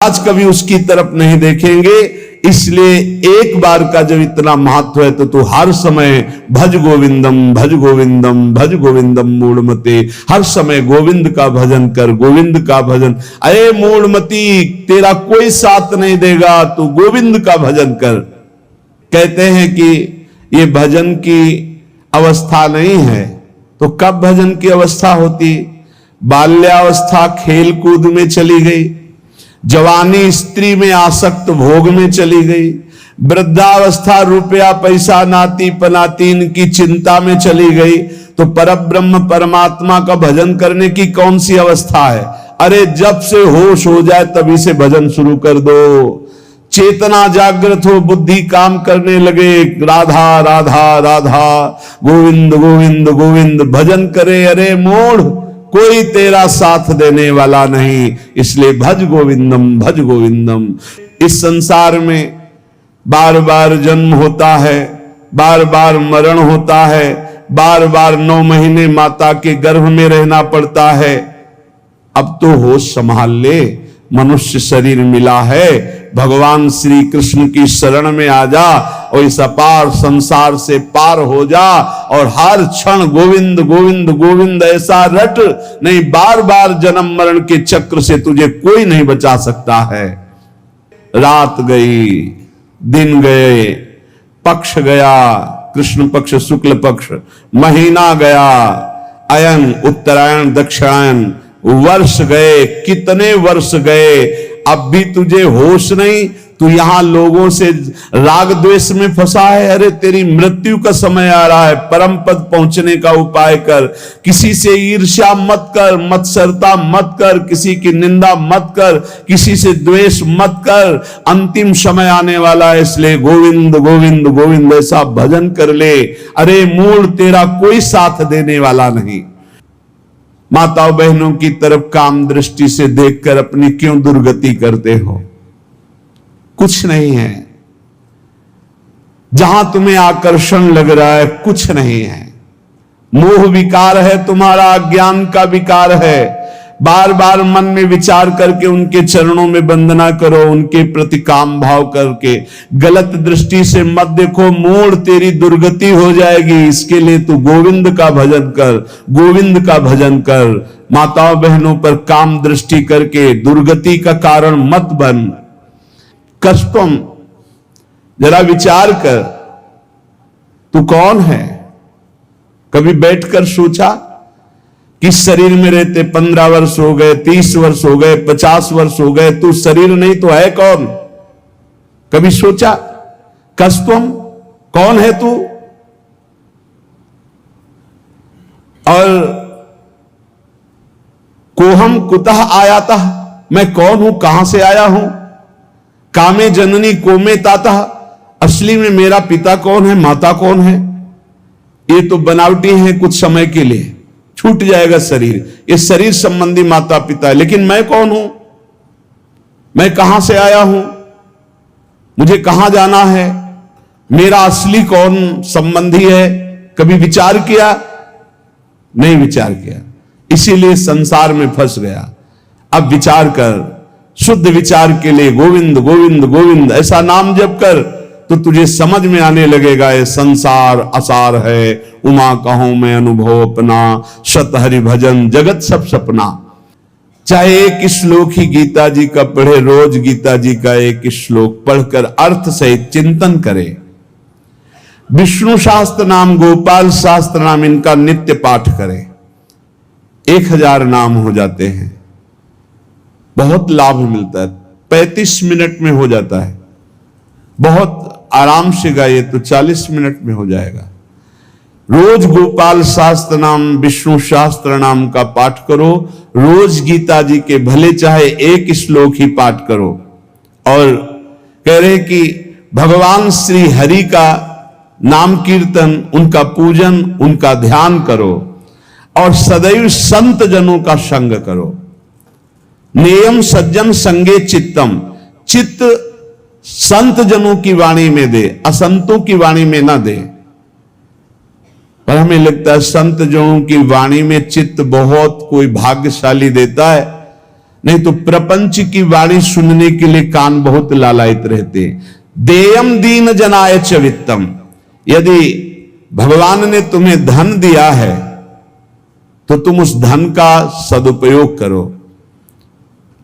महाराज कभी उसकी तरफ नहीं देखेंगे। इसलिए एक बार का जब इतना महत्व है तो हर समय भज गोविंदम भज गोविंदम भज गोविंदम मूढ़मते, हर समय गोविंद का भजन कर, गोविंद का भजन। अरे मूढ़मती, तेरा कोई साथ नहीं देगा, तू गोविंद का भजन कर। कहते हैं कि ये भजन की अवस्था नहीं है, तो कब भजन की अवस्था होती? बाल्यावस्था खेल कूद में चली गई, जवानी स्त्री में आसक्त भोग में चली गई, वृद्धावस्था रुपया पैसा नाती पनातीन की चिंता में चली गई, तो परब्रह्म परमात्मा का भजन करने की कौन सी अवस्था है? अरे जब से होश हो जाए तभी से भजन शुरू कर दो। चेतना जागृत हो, बुद्धि काम करने लगे, राधा राधा राधा गोविंद गोविंद गोविंद भजन करे। अरे मूढ़, कोई तेरा साथ देने वाला नहीं, इसलिए भज गोविंदम भज गोविंदम। इस संसार में बार बार जन्म होता है, बार बार मरण होता है, बार बार 9 महीने माता के गर्भ में रहना पड़ता है। अब तो होश संभाल ले, मनुष्य शरीर मिला है, भगवान श्री कृष्ण की शरण में आ जा और इस अपार संसार से पार हो जा और हर क्षण गोविंद गोविंद गोविंद ऐसा रट, नहीं बार बार जन्म मरण के चक्र से तुझे कोई नहीं बचा सकता है। रात गई, दिन गए, पक्ष गया, कृष्ण पक्ष शुक्ल पक्ष, महीना गया, अयन उत्तरायण दक्षिणायन, वर्ष गए, कितने वर्ष गए, अब भी तुझे होश नहीं। तू यहां लोगों से राग द्वेष में फंसा है। अरे तेरी मृत्यु का समय आ रहा है, परम पद पहुंचने का उपाय कर। किसी से ईर्ष्या मत कर, मत्सरता मत कर, किसी की निंदा मत कर, किसी से द्वेष मत कर। अंतिम समय आने वाला है, इसलिए गोविंद गोविंद गोविंद ऐसा भजन कर ले। अरे मूढ़, तेरा कोई साथ देने वाला नहीं। माताओं बहनों की तरफ काम दृष्टि से देखकर अपनी क्यों दुर्गति करते हो? कुछ नहीं है। जहां तुम्हें आकर्षण लग रहा है कुछ नहीं है। मोह विकार है तुम्हारा, अज्ञान का विकार है। बार बार मन में विचार करके उनके चरणों में वंदना करो, उनके प्रति काम भाव करके। गलत दृष्टि से मत देखो, मूढ़ तेरी दुर्गति हो जाएगी। इसके लिए तू गोविंद का भजन कर, गोविंद का भजन कर। माताओं बहनों पर काम दृष्टि करके दुर्गति का कारण मत बन। कष्टम, जरा विचार कर, तू कौन है? कभी बैठकर सोचा कि शरीर में रहते 15 वर्ष हो गए, 30 वर्ष हो गए, 50 वर्ष हो गए, तू शरीर नहीं तो है कौन? कभी सोचा? कष्टम, कौन है तू? और कोहम कुतः आयाता, मैं कौन हूं, कहां से आया हूं? कामे जननी कोमे ताता, असली में मेरा पिता कौन है, माता कौन है? ये तो बनावटी है, कुछ समय के लिए छूट जाएगा शरीर। ये शरीर संबंधी माता पिता है, लेकिन मैं कौन हूं? मैं कहां से आया हूं? मुझे कहां जाना है? मेरा असली कौन संबंधी है? कभी विचार किया? नहीं विचार किया, इसीलिए संसार में फंस गया। अब विचार कर, शुद्ध विचार के लिए गोविंद गोविंद गोविंद ऐसा नाम जप कर, तो तुझे समझ में आने लगेगा ये संसार असार है। उमा कहूं मैं अनुभव अपना, सत हरि भजन जगत सब सपना। चाहे एक श्लोक ही गीता जी का पढ़े, रोज गीता जी का एक श्लोक पढ़कर अर्थ सहित चिंतन करे। विष्णु शास्त्र नाम, गोपाल शास्त्र नाम, इनका नित्य पाठ करे। 1000 नाम हो जाते हैं, बहुत लाभ मिलता है। 35 मिनट में हो जाता है, बहुत आराम से गाइए तो 40 मिनट में हो जाएगा। रोज गोपाल शास्त्र नाम, विष्णु शास्त्र नाम का पाठ करो। रोज गीता जी के भले चाहे एक श्लोक ही पाठ करो। और कह रहे कि भगवान श्री हरि का नाम कीर्तन, उनका पूजन, उनका ध्यान करो और सदैव संत जनों का संग करो। नेयम सज्जन संगे चित्तम, चित्त संत जनों की वाणी में दे, असंतों की वाणी में ना दे। पर हमें लगता है संत जनों की वाणी में चित्त बहुत कोई भाग्यशाली देता है। नहीं तो प्रपंच की वाणी सुनने के लिए कान बहुत लालायित रहते। देयम दीन जनाय च वित्तम, यदि भगवान ने तुम्हें धन दिया है तो तुम उस धन का सदुपयोग करो,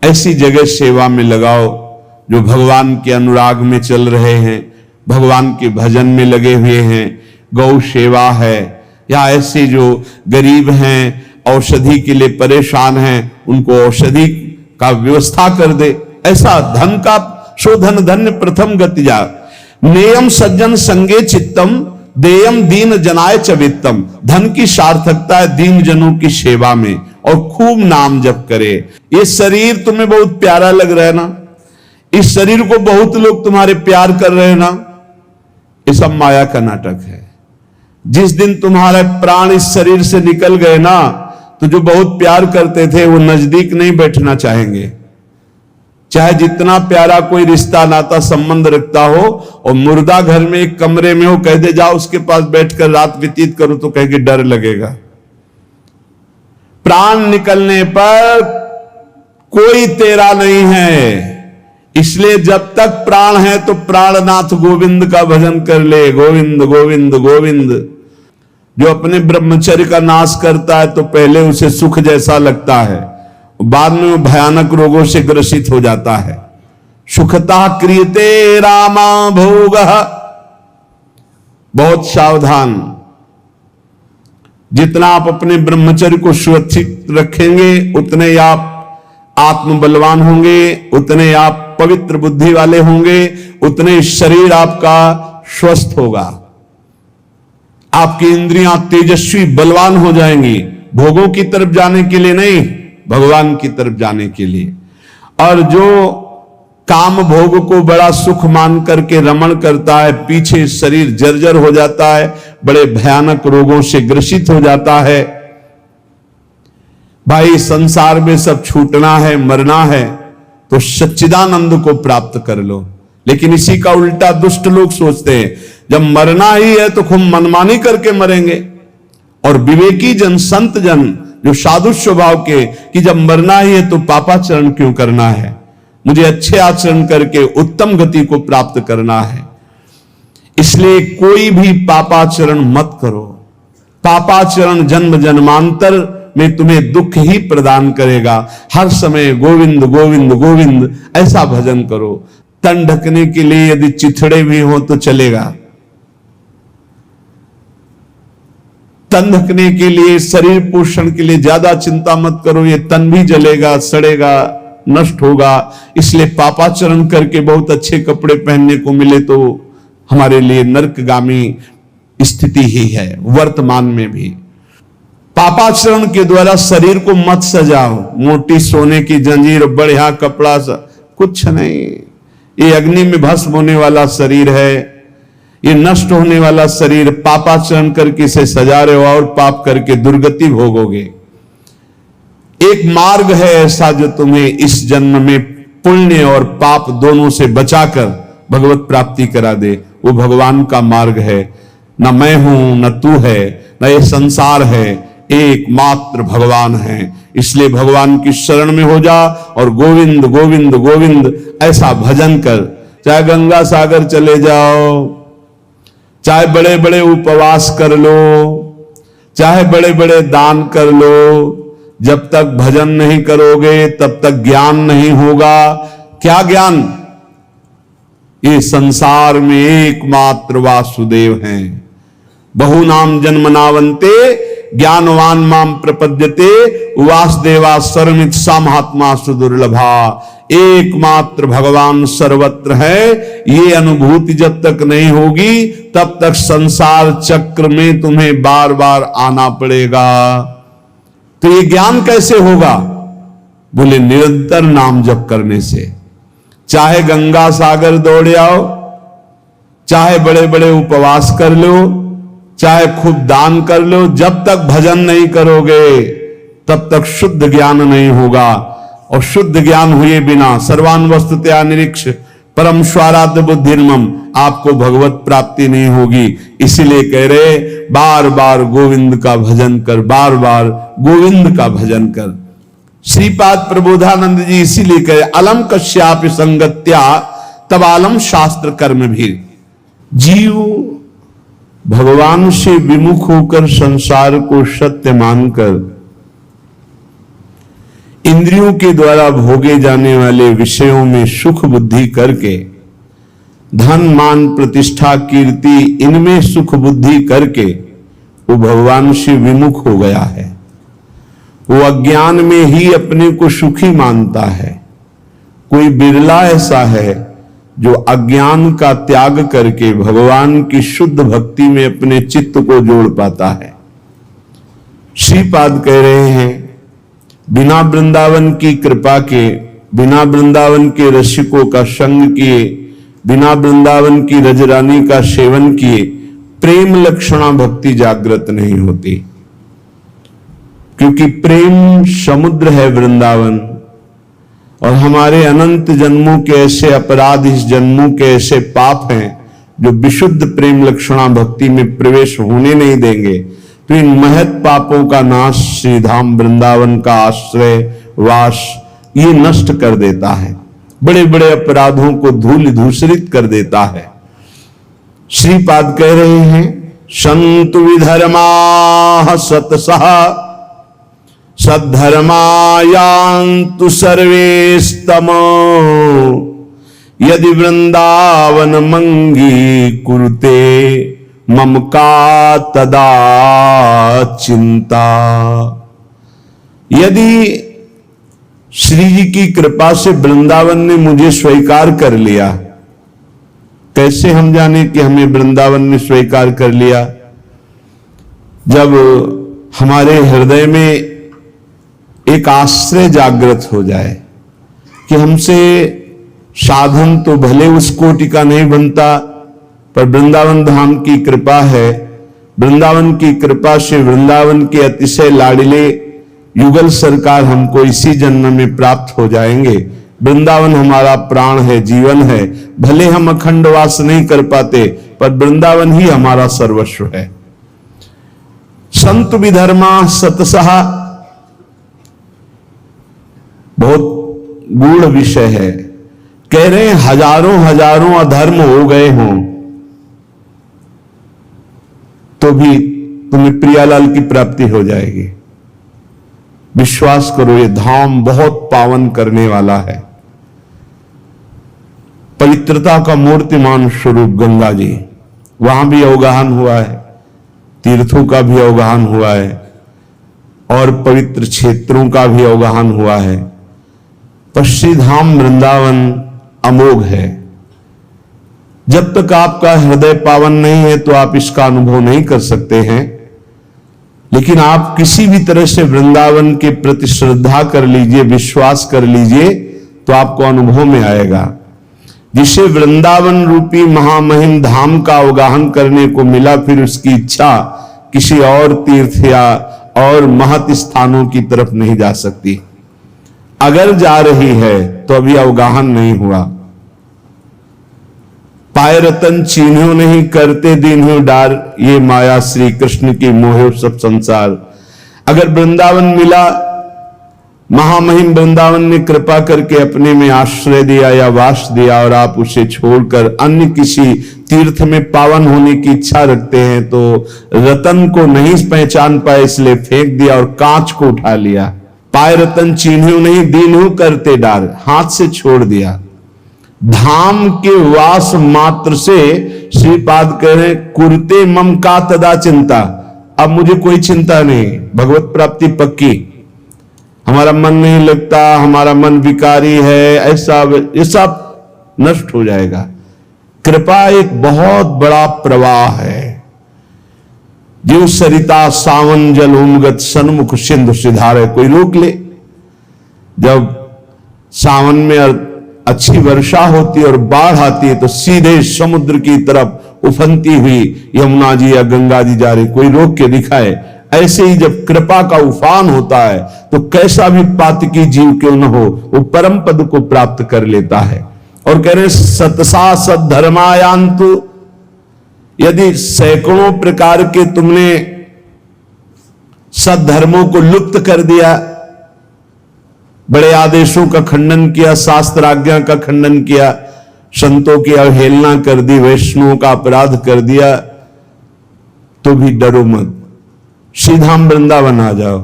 ऐसी जगह सेवा में लगाओ जो भगवान के अनुराग में चल रहे हैं, भगवान के भजन में लगे हुए हैं, गौ सेवा है, या ऐसे जो गरीब हैं, औषधि के लिए परेशान हैं, उनको औषधि का व्यवस्था कर दे। ऐसा धन का शोधन धन्य प्रथम गतिजा। नेयम सज्जन संगे चित्तम देयम दीन जनाय च वित्तम, धन की सार्थकता है दीन जनों की सेवा में, और खूब नाम जप करे। ये शरीर तुम्हें बहुत प्यारा लग रहा है ना, इस शरीर को बहुत लोग तुम्हारे प्यार कर रहे हैं ना, ये सब माया का नाटक है। जिस दिन तुम्हारे प्राण इस शरीर से निकल गए ना, तो जो बहुत प्यार करते थे वो नजदीक नहीं बैठना चाहेंगे। चाहे जितना प्यारा कोई रिश्ता नाता संबंध रखता हो, और मुर्दा घर में एक कमरे में हो, कह दे जाओ उसके पास बैठकर रात व्यतीत करो, तो कहेंगे डर लगेगा। प्राण निकलने पर कोई तेरा नहीं है, इसलिए जब तक प्राण है तो प्राणनाथ गोविंद का भजन कर ले। गोविंद गोविंद गोविंद। जो अपने ब्रह्मचर्य का नाश करता है तो पहले उसे सुख जैसा लगता है, बाद में वो भयानक रोगों से ग्रसित हो जाता है। सुखता क्रियते रामा भोग, बहुत सावधान। जितना आप अपने ब्रह्मचर्य को सुरक्षित रखेंगे उतने आप आत्म बलवान होंगे, उतने आप पवित्र बुद्धि वाले होंगे, उतने शरीर आपका स्वस्थ होगा, आपकी इंद्रियां तेजस्वी बलवान हो जाएंगी। भोगों की तरफ जाने के लिए नहीं, भगवान की तरफ जाने के लिए। और जो काम भोग को बड़ा सुख मान करके रमण करता है, पीछे शरीर जर्जर हो जाता है, बड़े भयानक रोगों से ग्रसित हो जाता है। भाई संसार में सब छूटना है, मरना है, तो सच्चिदानंद को प्राप्त कर लो। लेकिन इसी का उल्टा दुष्ट लोग सोचते हैं, जब मरना ही है तो खूब मनमानी करके मरेंगे। और विवेकी जन, संत जन, जो साधु स्वभाव के, कि जब मरना ही है तो पापाचरण क्यों करना है, मुझे अच्छे आचरण करके उत्तम गति को प्राप्त करना है। इसलिए कोई भी पापाचरण मत करो। पापाचरण जन्म जन्मांतर में तुम्हें दुख ही प्रदान करेगा। हर समय गोविंद गोविंद गोविंद ऐसा भजन करो। तन ढकने के लिए यदि चिथड़े भी हो तो चलेगा, तन ढकने के लिए, शरीर पोषण के लिए ज्यादा चिंता मत करो, ये तन भी जलेगा, सड़ेगा, नष्ट होगा। इसलिए पापाचरण करके बहुत अच्छे कपड़े पहनने को मिले तो हमारे लिए नरकगामी स्थिति ही है। वर्तमान में भी पापाचरण के द्वारा शरीर को मत सजाओ, मोटी सोने की जंजीर, बढ़िया कपड़ा, कुछ नहीं। ये अग्नि में भस्म होने वाला शरीर है, ये नष्ट होने वाला शरीर। पापाचरण करके इसे सजा रहे हो और पाप करके दुर्गति भोगोगे। एक मार्ग है ऐसा जो तुम्हें इस जन्म में पुण्य और पाप दोनों से बचाकर भगवत प्राप्ति करा दे। वो भगवान का मार्ग है। न मैं हूं, न तू है, न ये संसार है, एकमात्र भगवान है। इसलिए भगवान की शरण में हो जा और गोविंद गोविंद गोविंद ऐसा भजन कर। चाहे गंगा सागर चले जाओ, चाहे बड़े बड़े उपवास कर लो, चाहे बड़े बड़े दान कर लो, जब तक भजन नहीं करोगे तब तक ज्ञान नहीं होगा। क्या ज्ञान? ये संसार में एकमात्र वासुदेव हैं। बहुनाम जन्मनावन्ते ज्ञानवान माम प्रपद्यते वासुदेवा सर्वमित सा महात्मा सुदुर्लभा। एकमात्र भगवान सर्वत्र है। ये अनुभूति जब तक नहीं होगी तब तक संसार चक्र में तुम्हें बार बार आना पड़ेगा। तो ये ज्ञान कैसे होगा? बोले निरंतर नाम जप करने से। चाहे गंगा सागर दौड़ आओ, चाहे बड़े बड़े उपवास कर लो, चाहे खूब दान कर लो, जब तक भजन नहीं करोगे तब तक शुद्ध ज्ञान नहीं होगा। और शुद्ध ज्ञान हुए बिना सर्वान वस्तुतया निरीक्ष परम स्वाराध्य बुद्धिर्मम, आपको भगवत प्राप्ति नहीं होगी। इसीलिए कह रहे बार बार गोविंद का भजन कर, बार बार गोविंद का भजन कर। श्रीपाद प्रबोधानंद जी इसीलिए कहे अलम कश्यापि संगत्या तबालम शास्त्र कर्म भी। जीव भगवान से विमुख होकर संसार को सत्य मानकर इंद्रियों के द्वारा भोगे जाने वाले विषयों में सुख बुद्धि करके, धन मान प्रतिष्ठा कीर्ति इनमें सुख बुद्धि करके वो भगवान से विमुख हो गया है। वो अज्ञान में ही अपने को सुखी मानता है। कोई बिरला ऐसा है जो अज्ञान का त्याग करके भगवान की शुद्ध भक्ति में अपने चित्त को जोड़ पाता है। श्रीपाद कह रहे हैं बिना वृंदावन की कृपा के, बिना वृंदावन के रसिकों का संग किए, बिना वृंदावन की रजरानी का सेवन किए प्रेम लक्षणा भक्ति जागृत नहीं होती। क्योंकि प्रेम समुद्र है वृंदावन, और हमारे अनंत जन्मों के ऐसे अपराध, इस जन्मों के ऐसे पाप हैं जो विशुद्ध प्रेम लक्षणा भक्ति में प्रवेश होने नहीं देंगे। तो इन महत पापों का नाश श्रीधाम वृंदावन का आश्रय वास ये नष्ट कर देता है, बड़े बड़े अपराधों को धूल धूसरित कर देता है। श्रीपाद कह रहे हैं संतु विधर्मा सतसः सद्धर्मायान्तु सर्वेस्तमो यदि वृंदावन मंगी कुरुते मम का तदा चिंता। यदि श्री जी की कृपा से वृंदावन ने मुझे स्वीकार कर लिया, कैसे हम जाने कि हमें वृंदावन ने स्वीकार कर लिया? जब हमारे हृदय में एक आश्रय जागृत हो जाए कि हमसे साधन तो भले उस कोटि का नहीं बनता, पर वृंदावन धाम की कृपा है। वृंदावन की कृपा से वृंदावन के अतिशय लाडले युगल सरकार हमको इसी जन्म में प्राप्त हो जाएंगे। वृंदावन हमारा प्राण है, जीवन है। भले हम अखंड वास नहीं कर पाते, पर वृंदावन ही हमारा सर्वस्व है। संत विधर्मा सतसः बहुत गूढ़ विषय है। कह रहे हैं हजारों हजारों अधर्म हो गए हों तो भी तुम्हें प्रियालाल की प्राप्ति हो जाएगी। विश्वास करो, ये धाम बहुत पावन करने वाला है। पवित्रता का मूर्तिमान स्वरूप गंगा जी, वहां भी अवगाहन हुआ है, तीर्थों का भी अवगाहन हुआ है, और पवित्र क्षेत्रों का भी अवगाहन हुआ है। पश्चिम धाम वृंदावन अमोघ है। जब तक आपका हृदय पावन नहीं है तो आप इसका अनुभव नहीं कर सकते हैं। लेकिन आप किसी भी तरह से वृंदावन के प्रति श्रद्धा कर लीजिए, विश्वास कर लीजिए, तो आपको अनुभव में आएगा। जिसे वृंदावन रूपी महामहिम धाम का अवगाहन करने को मिला, फिर उसकी इच्छा किसी और तीर्थ या और महत स्थानों की तरफ नहीं जा सकती। अगर जा रही है तो अभी अवगाहन नहीं हुआ। पाए रतन चीन्हो नहीं, करते दीन्हो डार, ये माया श्री कृष्ण की मोहे सब संसार। अगर वृंदावन मिला, महामहिम वृंदावन ने कृपा करके अपने में आश्रय दिया या वास दिया, और आप उसे छोड़कर अन्य किसी तीर्थ में पावन होने की इच्छा रखते हैं, तो रतन को नहीं पहचान पाए इसलिए फेंक दिया और कांच को उठा लिया। पाए रतन चीन्हो नहीं, दीन्हो करते डार, हाथ से छोड़ दिया। धाम के वास मात्र से श्रीपाद कह रहे कुरते मम का तदा चिंता। अब मुझे कोई चिंता नहीं, भगवत प्राप्ति पक्की। हमारा मन नहीं लगता, हमारा मन विकारी है, ऐसा ये सब नष्ट हो जाएगा। कृपा एक बहुत बड़ा प्रवाह है। जीव सरिता सावन जल उमगत सन्मुख सिंधु सिधारे, कोई रोक ले। जब सावन में अच्छी वर्षा होती है और बाढ़ आती है तो सीधे समुद्र की तरफ उफनती हुई यमुना जी या गंगा जी जा रही, कोई रोक के दिखाए। ऐसे ही जब कृपा का उफान होता है तो कैसा भी पातकी जीव क्यों न हो, वो परम पद को प्राप्त कर लेता है। और कह रहे सतसा सद्धर्मायांतु, यदि सैकड़ों प्रकार के तुमने सद्धर्मों को लुप्त कर दिया, बड़े आदेशों का खंडन किया, शास्त्र आज्ञा का खंडन किया, संतों की अवहेलना कर दी, वैष्णवों का अपराध कर दिया, तो भी डरो मत, सीधा वृंदावन आ जाओ।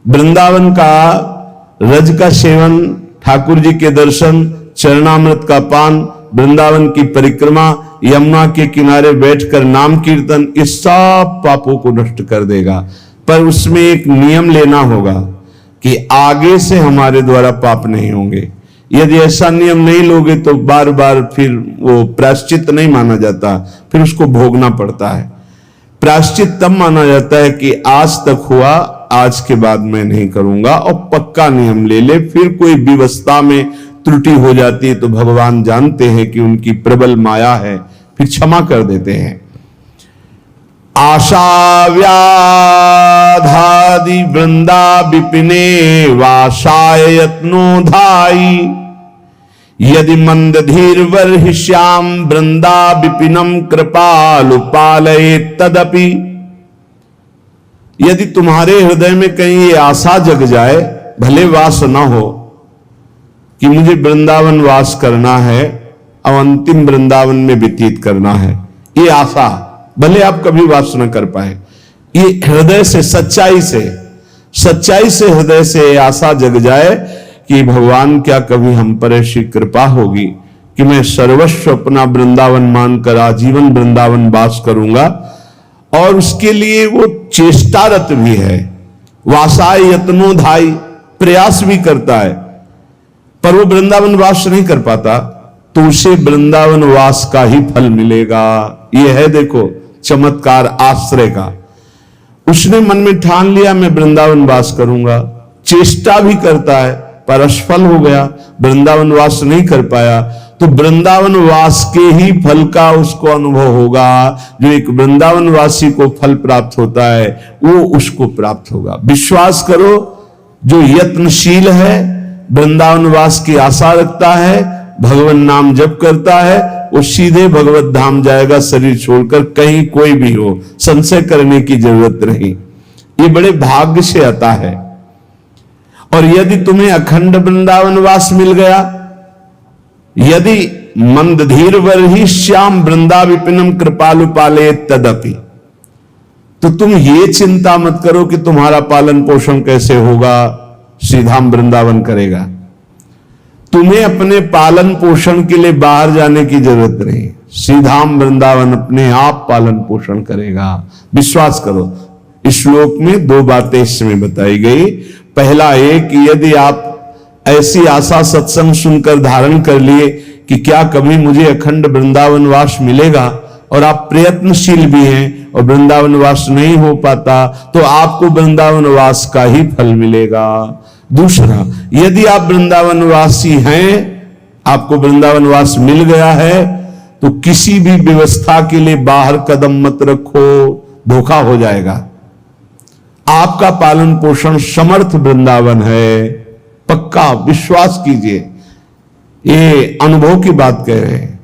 वृंदावन का रज का सेवन, ठाकुर जी के दर्शन, चरणामृत का पान, वृंदावन की परिक्रमा, यमुना के किनारे बैठकर नाम कीर्तन, इस सब पापों को नष्ट कर देगा। पर उसमें एक नियम लेना होगा कि आगे से हमारे द्वारा पाप नहीं होंगे। यदि ऐसा नियम नहीं लोगे तो बार बार फिर वो प्रायश्चित नहीं माना जाता, फिर उसको भोगना पड़ता है। प्रायश्चित तब माना जाता है कि आज तक हुआ, आज के बाद मैं नहीं करूंगा, और पक्का नियम ले ले। फिर कोई व्यवस्था में त्रुटि हो जाती है तो भगवान जानते हैं कि उनकी प्रबल माया है, फिर क्षमा कर देते हैं। आशा व्याधादि वृंदा विपिने वासाय यत्नोधाई, यदि मंद धीर वर्हिष्याम वृंदा विपिनम कृपालु पालयेत् तदपि। यदि तुम्हारे हृदय में कहीं ये आशा जग जाए, भले वास न हो कि मुझे वृंदावन वास करना है और अंतिम वृंदावन में व्यतीत करना है, ये आशा भले आप कभी वास न कर पाए, ये हृदय से सच्चाई से हृदय से आशा जग जाए कि भगवान क्या कभी हम पर ऐसी कृपा होगी कि मैं सर्वस्व अपना वृंदावन मानकर आजीवन वृंदावन वास करूंगा। और उसके लिए वो चेष्टारत भी है, वासाय यत्नोधाई, प्रयास भी करता है, पर वो वृंदावन वास नहीं कर पाता, तो उसे वृंदावन वास का ही फल मिलेगा। ये है देखो चमत्कार आश्रय का। उसने मन में ठान लिया मैं वृंदावन वास करूंगा, चेष्टा भी करता है पर असफल हो गया, वृंदावन वास नहीं कर पाया, तो वृंदावन वास के ही फल का उसको अनुभव होगा। जो एक वृंदावन वासी को फल प्राप्त होता है वो उसको प्राप्त होगा। विश्वास करो, जो यत्नशील है, वृंदावन वास की आशा रखता है, भगवान नाम जप करता है, वो सीधे भगवत धाम जाएगा, शरीर छोड़कर, कहीं कोई भी हो, संशय करने की जरूरत नहीं। ये बड़े भाग्य से आता है। और यदि तुम्हें अखंड वृंदावन वास मिल गया, यदि मंदधीर वर्हि श्याम वृंदा विपिनम कृपालु पाले तदपि, तो तुम ये चिंता मत करो कि तुम्हारा पालन पोषण कैसे होगा, सीधा वृंदावन करेगा। तुम्हें अपने पालन पोषण के लिए बाहर जाने की जरूरत नहीं, सीधा वृंदावन अपने आप पालन पोषण करेगा। विश्वास करो। इस श्लोक में दो बातें इसमें बताई गई। पहला एक, यदि आप ऐसी आशा सत्संग सुनकर धारण कर लिए कि क्या कभी मुझे अखंड वृंदावन वास मिलेगा, और आप प्रयत्नशील भी हैं और वृंदावन वास नहीं हो पाता, तो आपको वृंदावन वास का ही फल मिलेगा। दूसरा, यदि आप वृंदावन वासी हैं, आपको वृंदावन वास मिल गया है, तो किसी भी व्यवस्था के लिए बाहर कदम मत रखो, धोखा हो जाएगा। आपका पालन पोषण समर्थ वृंदावन है, पक्का विश्वास कीजिए। ये अनुभव की बात कह रहे हैं।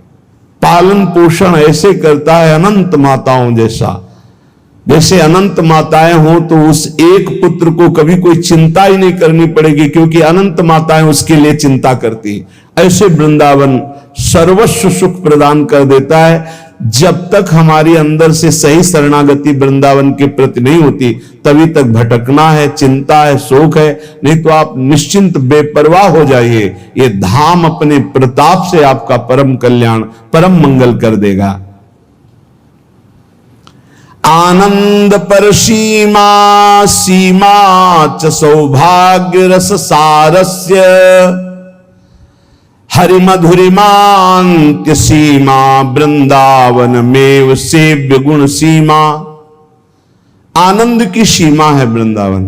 पालन पोषण ऐसे करता है अनंत माताओं जैसा। जैसे अनंत माताएं हो तो उस एक पुत्र को कभी कोई चिंता ही नहीं करनी पड़ेगी, क्योंकि अनंत माताएं उसके लिए चिंता करती। ऐसे वृंदावन सर्वस्व सुख प्रदान कर देता है। जब तक हमारी अंदर से सही शरणागति वृंदावन के प्रति नहीं होती, तभी तक भटकना है, चिंता है, शोक है। नहीं तो आप निश्चिंत बेपरवाह हो जाइए, ये धाम अपने प्रताप से आपका परम कल्याण, परम मंगल कर देगा। आनंद पर सीमा सीमा च सौभाग्य रस सारस्य, हरि मधुरिमांत्य सीमा वृंदावन में सेव्य गुण सीमा। आनंद की सीमा है वृंदावन।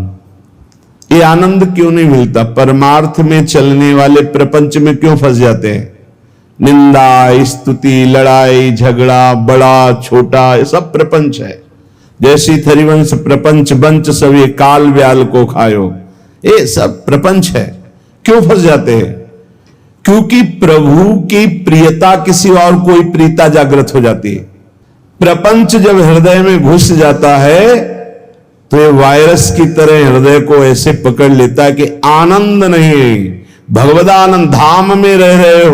ये आनंद क्यों नहीं मिलता? परमार्थ में चलने वाले प्रपंच में क्यों फंस जाते हैं? निंदा, स्तुति, लड़ाई झगड़ा, बड़ा छोटा, ये सब प्रपंच है। जैसी थरिवंश प्रपंच बंच सब ये काल व्याल को खायो, ये सब प्रपंच है। क्यों फंस जाते हैं? क्योंकि प्रभु की प्रियता किसी और कोई प्रीता जागृत हो जाती है। प्रपंच जब हृदय में घुस जाता है तो ये वायरस की तरह हृदय को ऐसे पकड़ लेता है कि आनंद नहीं है। भगवदानंद धाम में रह रहे हो,